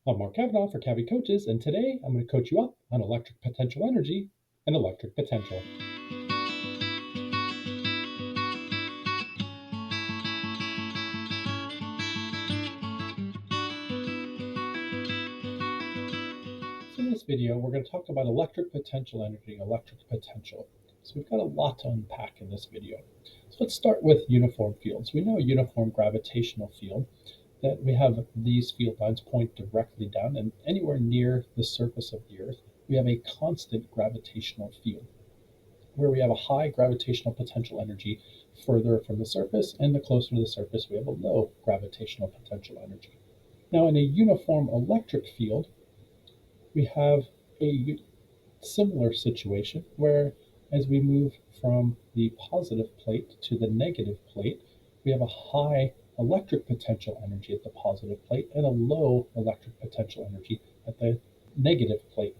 I'm Mark Kavanaugh for Cavi Coaches, and today I'm going to coach you up on electric potential energy and electric potential. So in this video, we're going to talk about electric potential energy, electric potential. So we've got a lot to unpack in this video. So let's start with uniform fields. We know a uniform gravitational field, that we have these field lines point directly down, and anywhere near the surface of the Earth, we have a constant gravitational field, where we have a high gravitational potential energy further from the surface, and the closer to the surface, we have a low gravitational potential energy. Now, in a uniform electric field, we have a similar situation where as we move from the positive plate to the negative plate, we have a high electric potential energy at the positive plate and a low electric potential energy at the negative plate.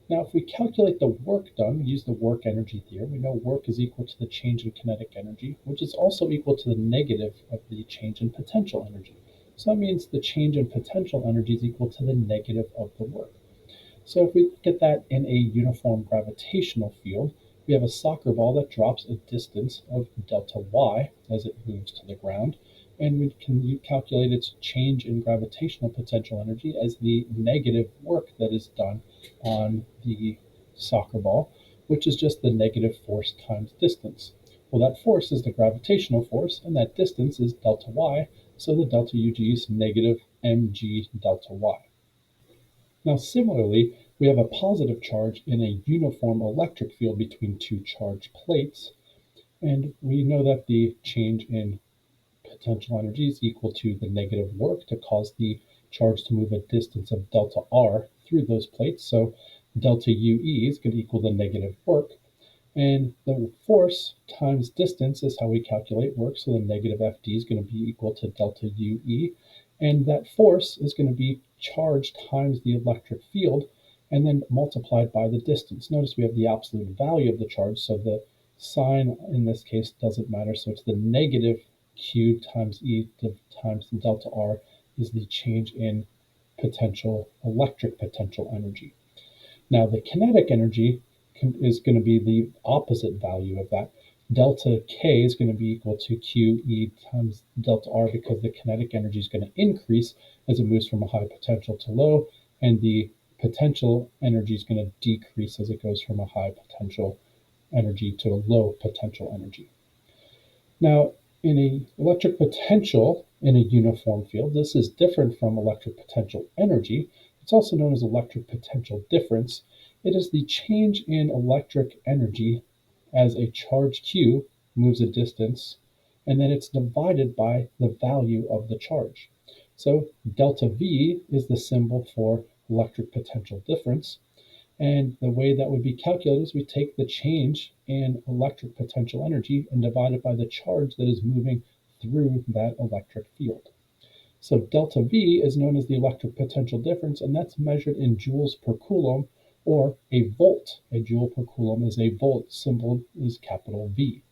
Now, if we calculate the work done, we use the work energy theorem. We know work is equal to the change in kinetic energy, which is also equal to the negative of the change in potential energy. So that means the change in potential energy is equal to the negative of the work. So if we look at that in a uniform gravitational field, we have a soccer ball that drops a distance of delta y as it moves to the ground, and we can calculate its change in gravitational potential energy as the negative work that is done on the soccer ball, which is just the negative force times distance. Well, that force is the gravitational force, and that distance is delta y, so the delta UG is negative mg delta y. Now, similarly, we have a positive charge in a uniform electric field between two charged plates, and we know that the change in potential energy is equal to the negative work to cause the charge to move a distance of delta r through those plates. So delta UE is going to equal the negative work, and the force times distance is how we calculate work. So the negative FD is going to be equal to delta UE, and that force is going to be charge times the electric field and then multiplied by the distance. Notice we have the absolute value of the charge, so the sign in this case doesn't matter. So it's the negative Q times E times the delta R is the change in potential, electric potential energy. Now the kinetic energy is going to be the opposite value of that. Delta K is going to be equal to QE times delta R, because the kinetic energy is going to increase as it moves from a high potential to low, and the potential energy is going to decrease as it goes from a high potential energy to a low potential energy. Now, in an electric potential in a uniform field, this is different from electric potential energy. It's also known as electric potential difference. It is the change in electric energy as a charge Q moves a distance, and then it's divided by the value of the charge. So delta V is the symbol for electric potential difference. And the way that would be calculated is we take the change in electric potential energy and divide it by the charge that is moving through that electric field. So delta V is known as the electric potential difference, and that's measured in joules per coulomb, or a volt. A joule per coulomb is a volt, symbol is capital V.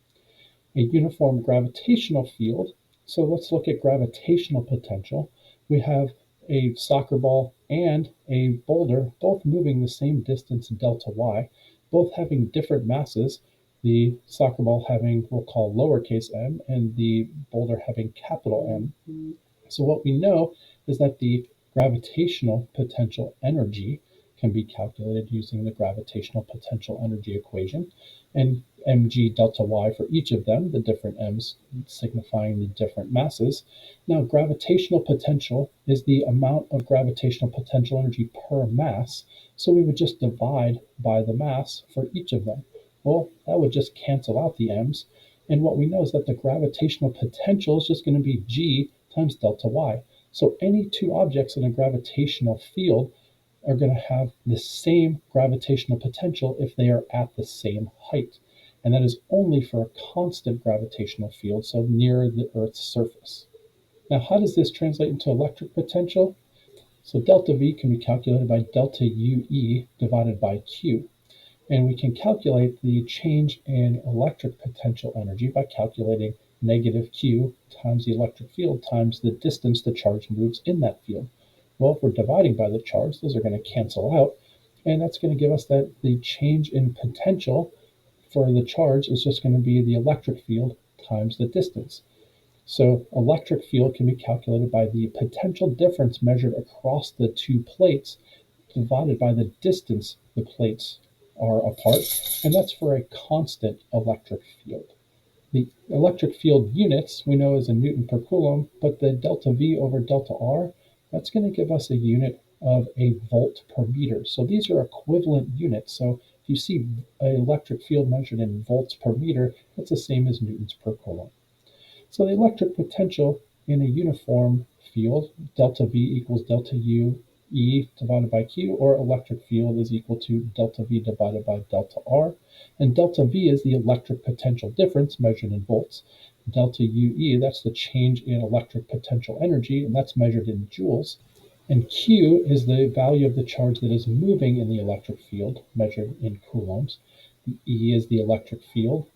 A uniform gravitational field, so let's look at gravitational potential. We have a soccer ball and a boulder, both moving the same distance delta y, both having different masses, the soccer ball having, we'll call lowercase m, and the boulder having capital M. So what we know is that the gravitational potential energy can be calculated using the gravitational potential energy equation, and mg delta y for each of them, the different m's signifying the different masses. Now, gravitational potential is the amount of gravitational potential energy per mass, so we would just divide by the mass for each of them. Well, that would just cancel out the m's, and what we know is that the gravitational potential is just going to be g times delta y. So any two objects in a gravitational field are going to have the same gravitational potential if they are at the same height. And that is only for a constant gravitational field, so near the Earth's surface. Now, how does this translate into electric potential? So delta V can be calculated by delta UE divided by Q. And we can calculate the change in electric potential energy by calculating negative Q times the electric field times the distance the charge moves in that field. Well, if we're dividing by the charge, those are going to cancel out, and that's going to give us that the change in potential for the charge is just going to be the electric field times the distance. So electric field can be calculated by the potential difference measured across the two plates divided by the distance the plates are apart, and that's for a constant electric field. The electric field units we know is a Newton per Coulomb, but the delta V over delta R, that's going to give us a unit of a volt per meter. So these are equivalent units. So if you see an electric field measured in volts per meter, that's the same as Newtons per Coulomb. So the electric potential in a uniform field, delta V equals delta U E divided by Q, or electric field is equal to delta V divided by delta R. And delta V is the electric potential difference measured in volts. Delta UE, that's the change in electric potential energy, and that's measured in joules. And Q is the value of the charge that is moving in the electric field, measured in coulombs. E is the electric field,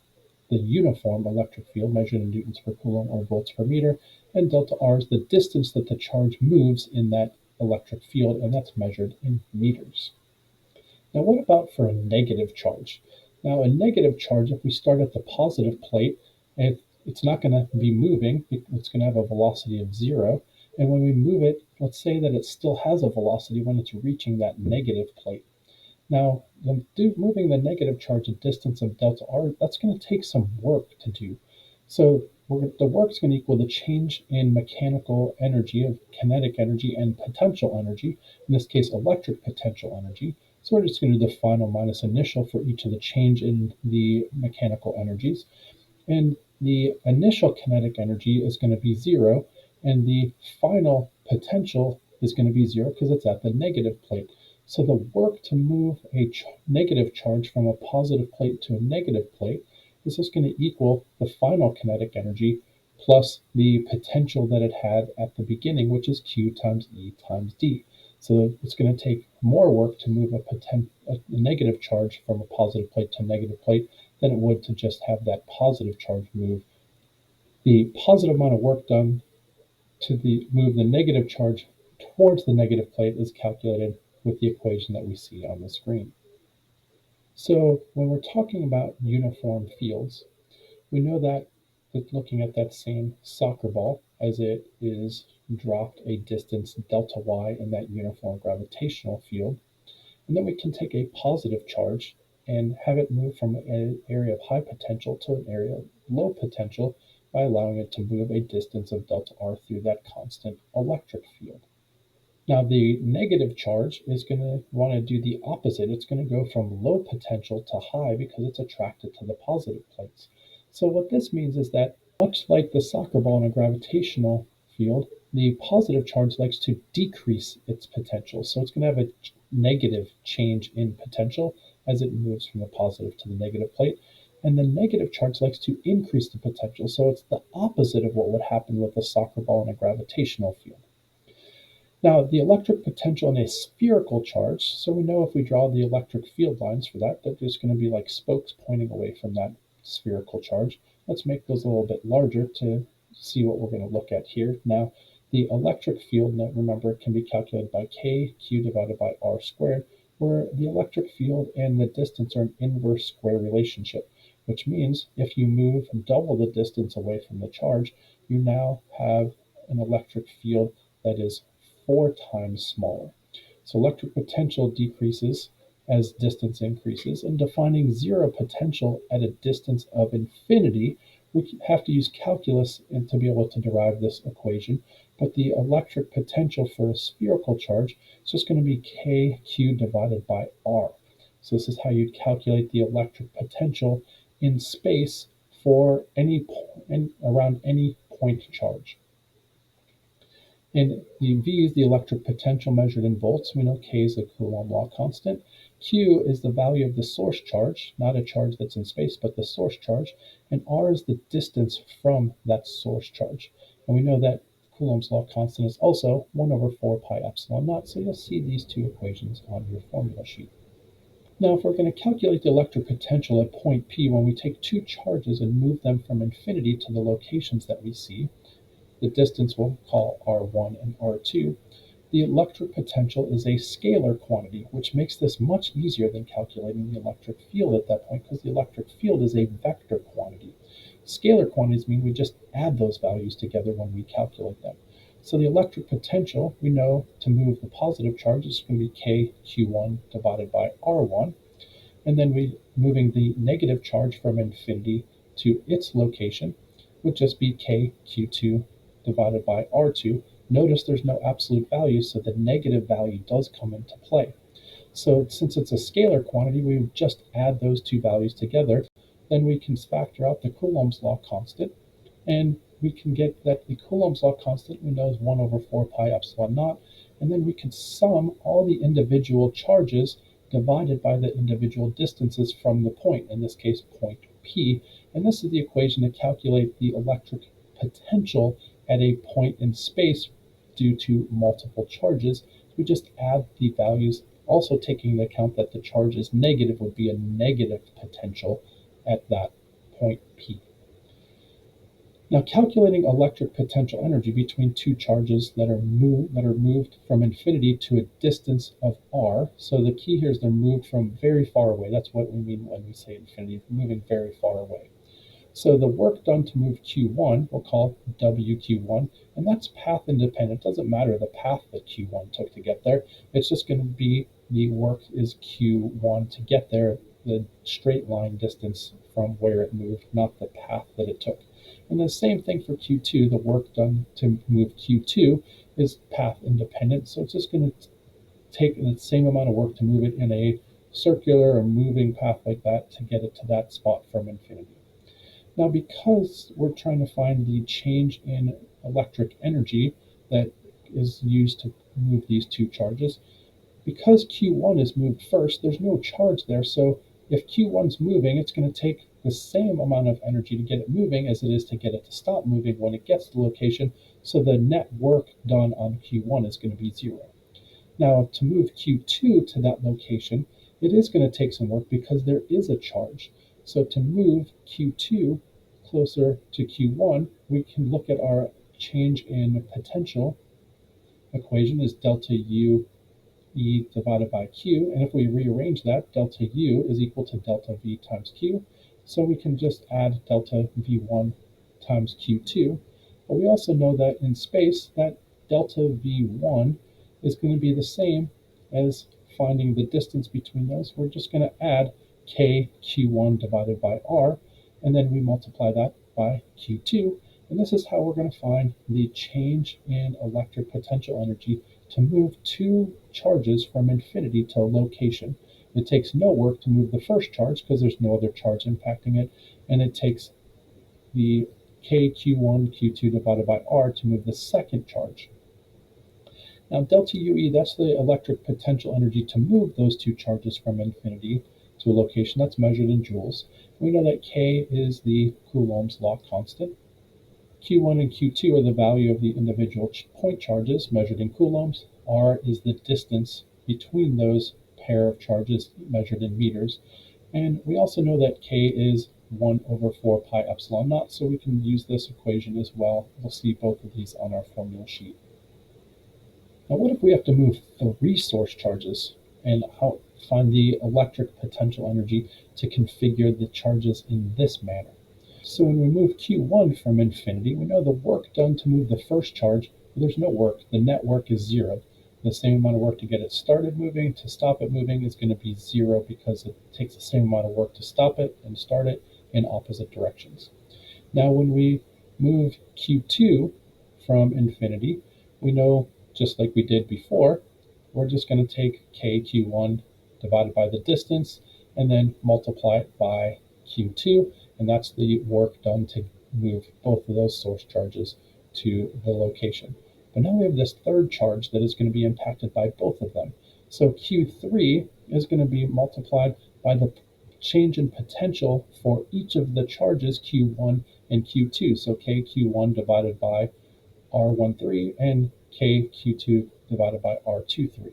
the uniform electric field measured in newtons per coulomb or volts per meter, and delta R is the distance that the charge moves in that electric field, and that's measured in meters. Now, what about for a negative charge? Now, a negative charge, if we start at the positive plate, it's not going to be moving. It's going to have a velocity of 0. And when we move it, let's say that it still has a velocity when it's reaching that negative plate. Now, moving the negative charge a distance of delta R, that's going to take some work to do. So the work's going to equal the change in mechanical energy, of kinetic energy and potential energy, in this case electric potential energy. So we're just going to do the final minus initial for each of the change in the mechanical energies. And the initial kinetic energy is going to be 0, and the final potential is going to be 0 because it's at the negative plate. So the work to move a negative charge from a positive plate to a negative plate is just going to equal the final kinetic energy plus the potential that it had at the beginning, which is Q times E times D. So it's going to take more work to move a negative charge from a positive plate to a negative plate than it would to just have that positive charge move. The positive amount of work done to move the negative charge towards the negative plate is calculated with the equation that we see on the screen. So when we're talking about uniform fields, we know that looking at that same soccer ball as it is dropped a distance delta y in that uniform gravitational field, and then we can take a positive charge and have it move from an area of high potential to an area of low potential by allowing it to move a distance of delta r through that constant electric field. Now, the negative charge is going to want to do the opposite. It's going to go from low potential to high because it's attracted to the positive plates. So what this means is that much like the soccer ball in a gravitational field, the positive charge likes to decrease its potential. So it's going to have a negative change in potential as it moves from the positive to the negative plate. And the negative charge likes to increase the potential. So it's the opposite of what would happen with a soccer ball in a gravitational field. Now, the electric potential in a spherical charge, so we know if we draw the electric field lines for that, they're just going to be like spokes pointing away from that spherical charge. Let's make those a little bit larger to see what we're going to look at here. Now, the electric field, remember, can be calculated by Q divided by R squared, where the electric field and the distance are an inverse square relationship, which means if you move double the distance away from the charge, you now have an electric field that is 4 times smaller. So electric potential decreases as distance increases, and defining 0 potential at a distance of infinity, we have to use calculus to be able to derive this equation, but the electric potential for a spherical charge is just going to be kq divided by r. So this is how you calculate the electric potential in space for around any point charge. And the V is the electric potential measured in volts. We know K is the Coulomb law constant. Q is the value of the source charge, not a charge that's in space, but the source charge. And R is the distance from that source charge. And we know that Coulomb's law constant is also 1 over 4 pi epsilon naught. So you'll see these two equations on your formula sheet. Now, if we're going to calculate the electric potential at point P when we take two charges and move them from infinity to the locations that we see, the distance we'll call R1 and R2, The electric potential is a scalar quantity, which makes this much easier than calculating the electric field at that point, because the electric field is a vector quantity. Scalar quantities mean we just add those values together when we calculate them. So the electric potential, we know to move the positive charge is going to be kq1 divided by r1. And then moving the negative charge from infinity to its location would just be kq2 divided by r2. Notice there's no absolute value, so the negative value does come into play. So since it's a scalar quantity, we would just add those two values together. Then we can factor out the Coulomb's law constant, and we can get that the Coulomb's law constant we know is 1 over 4 pi epsilon naught, and then we can sum all the individual charges divided by the individual distances from the point, in this case point P, and this is the equation to calculate the electric potential at a point in space due to multiple charges. We just add the values, also taking into account that the charge is negative, would be a negative potential at that point P. Now, calculating electric potential energy between two charges that are moved from infinity to a distance of r. So the key here is they're moved from very far away. That's what we mean when we say infinity, moving very far away. So the work done to move q1 we'll call wq1, and that's path independent. It doesn't matter the path that q1 took to get there. It's just going to be the work is q1 to get there, the straight line distance from where it moved, not the path that it took. And the same thing for q2, the work done to move q2 is path independent, so it's just going to take the same amount of work to move it in a circular or moving path like that to get it to that spot from infinity. Now, because we're trying to find the change in electric energy that is used to move these two charges, because q1 is moved first, there's no charge there, so if q1's moving, it's going to take the same amount of energy to get it moving as it is to get it to stop moving when it gets to the location, so the net work done on q1 is going to be 0. Now, to move q2 to that location, it is going to take some work because there is a charge. So to move q2 closer to q1, we can look at our change in potential equation is delta u E divided by q, and if we rearrange that, delta u is equal to delta v times q, so we can just add delta v1 times q2, but we also know that in space, that delta v1 is going to be the same as finding the distance between those. We're just going to add kq1 divided by r, and then we multiply that by q2, and this is how we're going to find the change in electric potential energy to move two charges from infinity to a location. It takes no work to move the first charge because there's no other charge impacting it, and it takes the kq1 q2 divided by r to move the second charge. Now, delta UE, that's the electric potential energy to move those two charges from infinity to a location. That's measured in joules. We know that K is the Coulomb's law constant. Q1 and Q2 are the value of the individual point charges measured in coulombs. R is the distance between those pair of charges measured in meters. And we also know that K is 1 over 4 pi epsilon naught, so we can use this equation as well. We'll see both of these on our formula sheet. Now, what if we have to move 3 source charges and find the electric potential energy to configure the charges in this manner? So when we move q1 from infinity, we know the work done to move the first charge, there's no work. The net work is 0. The same amount of work to get it started moving, to stop it moving is going to be 0 because it takes the same amount of work to stop it and start it in opposite directions. Now, when we move q2 from infinity, we know, just like we did before, we're just going to take kq1 divided by the distance and then multiply it by q2, and that's the work done to move both of those source charges to the location. But now we have this third charge that is going to be impacted by both of them. So q3 is going to be multiplied by the change in potential for each of the charges q1 and q2. So kq1 divided by r13 and kq2 divided by r23.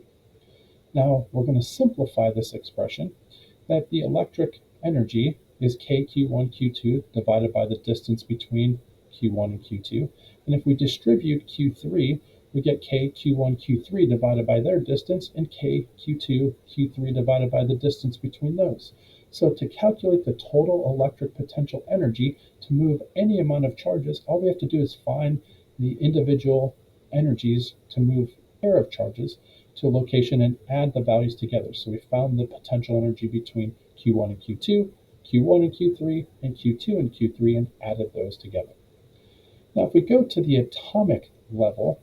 Now we're going to simplify this expression that the electric energy is kq1 q2 divided by the distance between q1 and q2. And if we distribute q3, we get k, q1, q3 divided by their distance, and k, q2, q3 divided by the distance between those. So to calculate the total electric potential energy to move any amount of charges, all we have to do is find the individual energies to move a pair of charges to a location and add the values together. So we found the potential energy between q1 and q2, q1 and q3, and q2 and q3, and added those together. Now, if we go to the atomic level,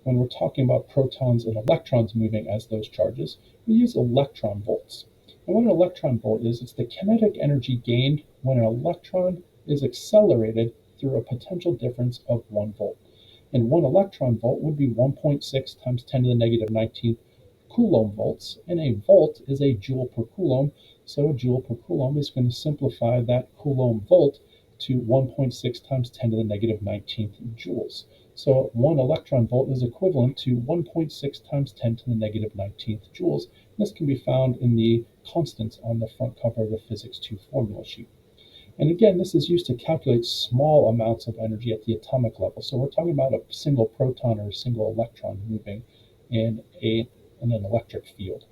when we're talking about protons and electrons moving as those charges, we use electron volts. And what an electron volt is, it's the kinetic energy gained when an electron is accelerated through a potential difference of 1 volt. And 1 electron volt would be 1.6 times 10 to the negative 19th coulomb volts, and a volt is a joule per coulomb. So a joule per coulomb is going to simplify that coulomb volt to 1.6 times 10 to the negative 19th joules. So 1 electron volt is equivalent to 1.6 times 10 to the negative 19th joules. This can be found in the constants on the front cover of the Physics 2 formula sheet. And again, this is used to calculate small amounts of energy at the atomic level. So we're talking about a single proton or a single electron moving in an electric field.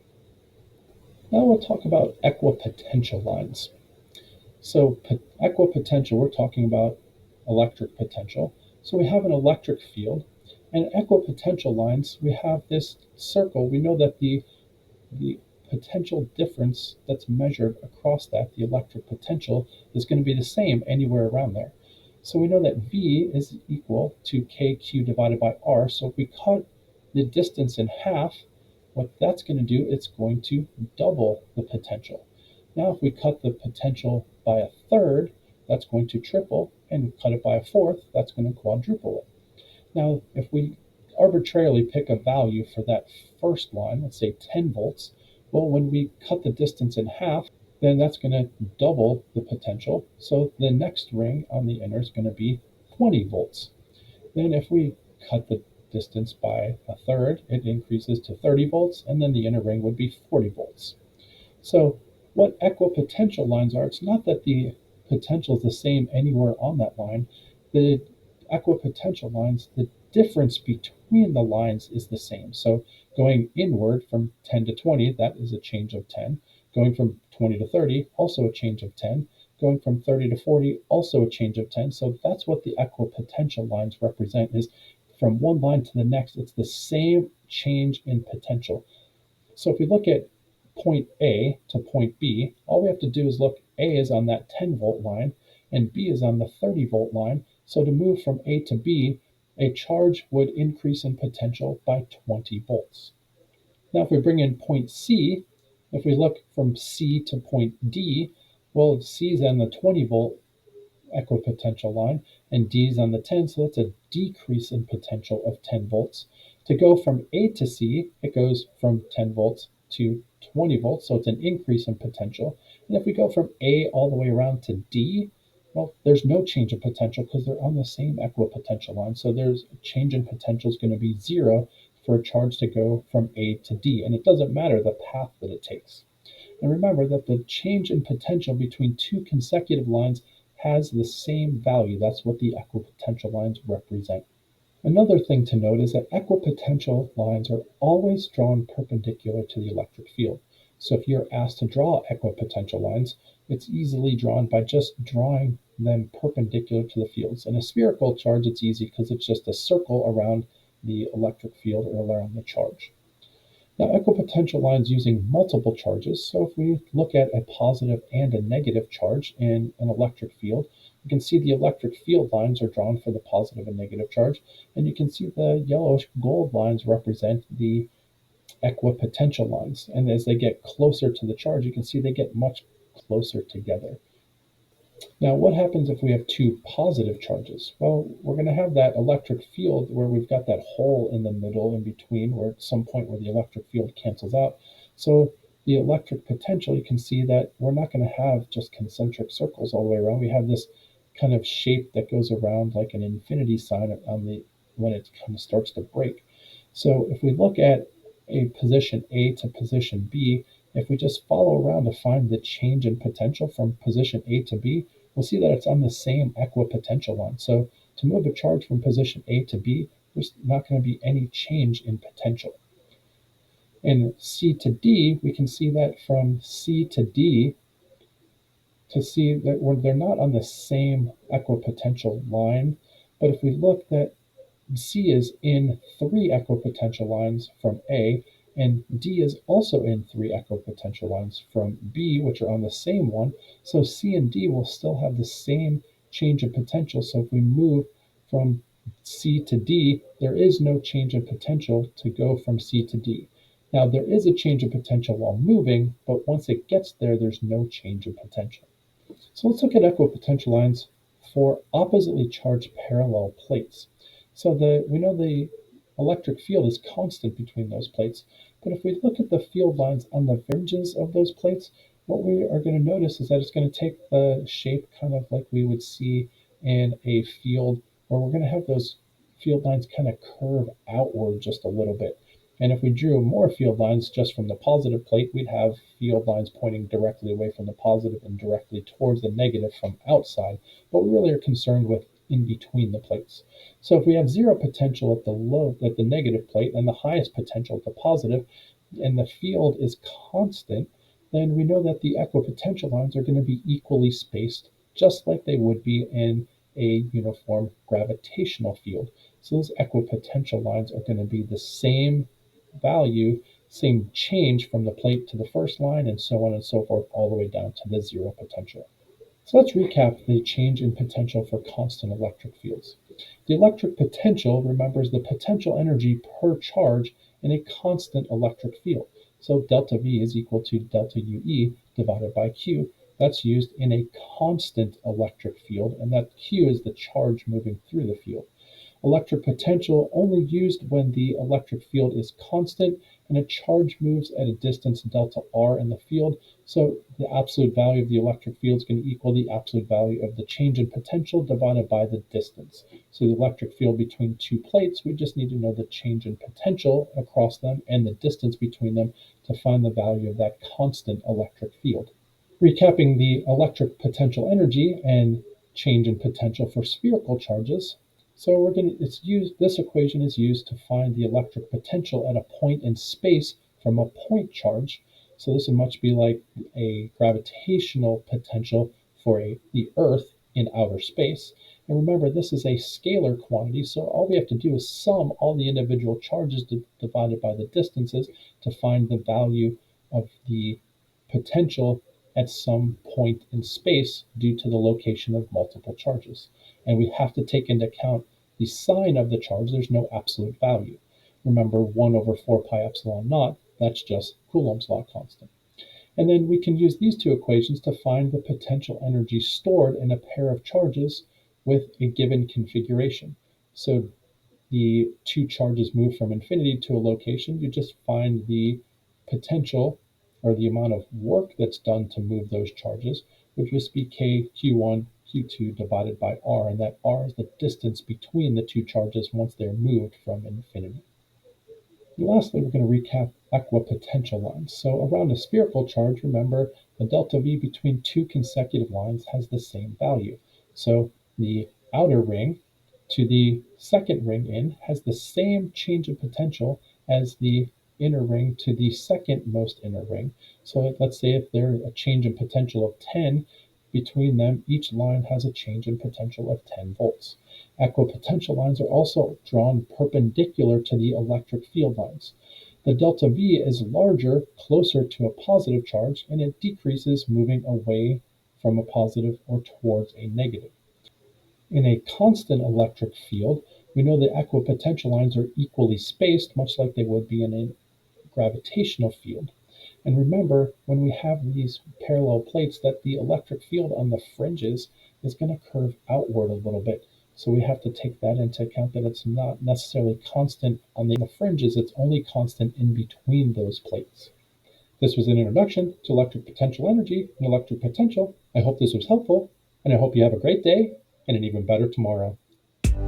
Now we'll talk about equipotential lines. So equipotential, we're talking about electric potential. So we have an electric field, and equipotential lines, we have this circle. We know that the potential difference that's measured across that, the electric potential, is going to be the same anywhere around there. So we know that V is equal to KQ divided by R. So if we cut the distance in half, what that's going to do, it's going to double the potential. Now, if we cut the potential by a third, that's going to triple, and cut it by a fourth, that's going to quadruple it. Now, if we arbitrarily pick a value for that first line, let's say 10 volts, well, when we cut the distance in half, then that's going to double the potential. So the next ring on the inner is going to be 20 volts. Then if we cut the distance by a third, it increases to 30 volts, and then the inner ring would be 40 volts. So what equipotential lines are, it's not that the potential is the same anywhere on that line. The equipotential lines, the difference between the lines is the same. So going inward from 10 to 20, that is a change of 10. Going from 20 to 30, also a change of 10. Going from 30 to 40, also a change of 10. So that's what the equipotential lines represent, is from one line to the next, it's the same change in potential. So if we look at point A to point B, all we have to do is look, A is on that 10 volt line and B is on the 30 volt line. So to move from A to B, a charge would increase in potential by 20 volts. Now if we bring in point C, if we look from C to point D, well, C is on the 20 volt equipotential line and D is on the 10, so that's a decrease in potential of 10 volts. To go from A to C, it goes from 10 volts to 20 volts, so it's an increase in potential. And if we go from A all the way around to D, well, there's no change in potential because they're on the same equipotential line. So there's a change in potential is going to be 0 for a charge to go from A to D. And it doesn't matter the path that it takes. And remember that the change in potential between two consecutive lines has the same value. That's what the equipotential lines represent. Another thing to note is that equipotential lines are always drawn perpendicular to the electric field. So if you're asked to draw equipotential lines, it's easily drawn by just drawing them perpendicular to the fields. In a spherical charge, it's easy because it's just a circle around the electric field or around the charge. Now, equipotential lines using multiple charges. So if we look at a positive and a negative charge in an electric field, you can see the electric field lines are drawn for the positive and negative charge, and you can see the yellowish gold lines represent the equipotential lines. And as they get closer to the charge, you can see they get much closer together. Now, what happens if we have two positive charges? Well, we're going to have that electric field where we've got that hole in the middle in between, where at some point where the electric field cancels out. So the electric potential, you can see that we're not going to have just concentric circles all the way around. We have this kind of shape that goes around like an infinity sign on when it kind of starts to break. So if we look at a position A to position B, if we just follow around to find the change in potential from position A to B, we'll see that it's on the same equipotential line. So to move a charge from position A to B, there's not going to be any change in potential. In C to D, we can see that from C to D to see that when they're not on the same equipotential line, but if we look that C is in 3 equipotential lines from A, and D is also in 3 equipotential lines from B, which are on the same one. So C and D will still have the same change in potential. So if we move from C to D, there is no change in potential to go from C to D. Now, there is a change in potential while moving, but once it gets there, there's no change in potential. So let's look at equipotential lines for oppositely charged parallel plates. So we know the electric field is constant between those plates, but if we look at the field lines on the fringes of those plates, what we are going to notice is that it's going to take the shape kind of like we would see in a field where we're going to have those field lines kind of curve outward just a little bit. And if we drew more field lines just from the positive plate, we'd have field lines pointing directly away from the positive and directly towards the negative from outside. But we really are concerned with in between the plates. So if we have zero potential at the negative plate and the highest potential at the positive, and the field is constant, then we know that the equipotential lines are going to be equally spaced, just like they would be in a uniform gravitational field. So those equipotential lines are going to be the same value, same change from the plate to the first line, and so on and so forth, all the way down to the zero potential. So let's recap the change in potential for constant electric fields. The electric potential, remember, is the potential energy per charge in a constant electric field. So delta V is equal to delta UE divided by Q. That's used in a constant electric field, and that Q is the charge moving through the field. Electric potential only used when the electric field is constant and a charge moves at a distance delta R in the field. So the absolute value of the electric field is going to equal the absolute value of the change in potential divided by the distance. So the electric field between two plates, we just need to know the change in potential across them and the distance between them to find the value of that constant electric field. Recapping the electric potential energy and change in potential for spherical charges. So this equation is used to find the electric potential at a point in space from a point charge. So this would much be like a gravitational potential for the Earth in outer space. And remember, this is a scalar quantity, so all we have to do is sum all the individual charges divided by the distances to find the value of the potential at some point in space due to the location of multiple charges. And we have to take into account the sign of the charge. There's no absolute value. Remember, 1 over 4 pi epsilon naught, that's just Coulomb's law constant. And then we can use these two equations to find the potential energy stored in a pair of charges with a given configuration. So the two charges move from infinity to a location, you just find the potential or the amount of work that's done to move those charges, would just be k q1 q2 divided by r, and that r is the distance between the two charges once they're moved from infinity. And lastly, we're going to recap equipotential lines. So around a spherical charge, remember, the delta V between two consecutive lines has the same value. So the outer ring to the second ring in has the same change in potential as the inner ring to the second most inner ring. So let's say if there's a change in potential of 10 between them, each line has a change in potential of 10 volts. Equipotential lines are also drawn perpendicular to the electric field lines. The delta V is larger, closer to a positive charge, and it decreases moving away from a positive or towards a negative. In a constant electric field, we know the equipotential lines are equally spaced, much like they would be in a gravitational field. And remember, when we have these parallel plates, that the electric field on the fringes is going to curve outward a little bit. So we have to take that into account, that it's not necessarily constant on the fringes, it's only constant in between those plates. This was an introduction to electric potential energy and electric potential. I hope this was helpful, and I hope you have a great day and an even better tomorrow.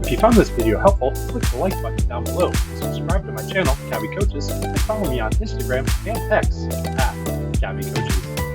If you found this video helpful, click the like button down below, subscribe to my channel, Cabby Coaches, and follow me on Instagram and X at Cabby Coaches.